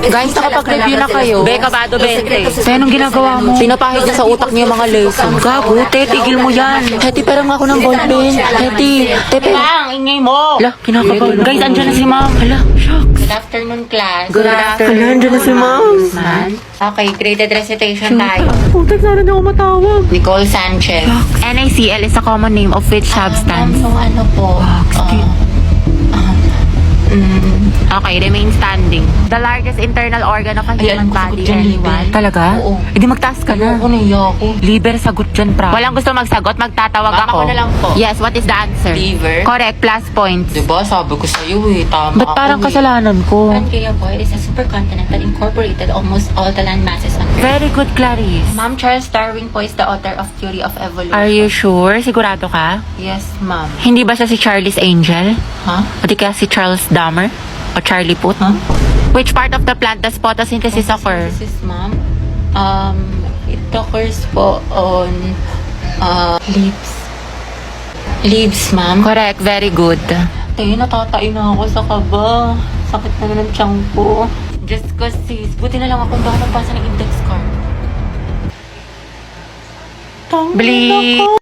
Guys, nakapag-review na kayo. Beka Bado 20. Te, anong ginagawa mo? Pinapahid niya sa utak niya yung mga lesson. Gago, te, tigil mo yan. Heti, pero nga ako ng ballpen. Heti, tepe. Ang ingay mo! Hala, kinakabahan. Guys, andyan na si ma'am. Hala, shucks. Good afternoon, class. Good afternoon. Hala, andyan na si ma'am. Man. Okay, graded recitation tayo. Putek, sana na ako matawag. Nicole Sanchez. NaCl is a common name of which substance? So, ano po? Okay, remain standing. The largest internal organ of a human Ayan, body, sagot dyan, anyone? liver. Talaga? Oo. Eh di magtaas ka na. Ako naiya ako. Liver, sagot dyan, pra. Walang gusto magsagot, magtatawag Ma'am, ako. ako na lang po. Yes, what is the answer? Liver. Correct, plus points. Diba, sabi ko sa'yo eh, tama Ba't parang ako kasalanan ko? Pangea Boy is a supercontinent that incorporated almost all the land masses on Earth. Very good, Clarice. Ma'am, Charles Darwin po is the author of Theory of Evolution. Are you sure? Sigurado ka? Yes, ma'am. Hindi ba siya si Charlie's Angel? Huh? O di kaya si Charles Dahmer? O Charlie Puth? Huh? Which part of the plant does photosynthesis occur? This is ma'am. It occurs po on leaves. Leaves, ma'am. Correct, very good. Tayo, natatain na ako sa kaba. Sakit na ng tiyan ko. Just cause sis, buti na lang akong baka nagpasa ng index card. Bleep.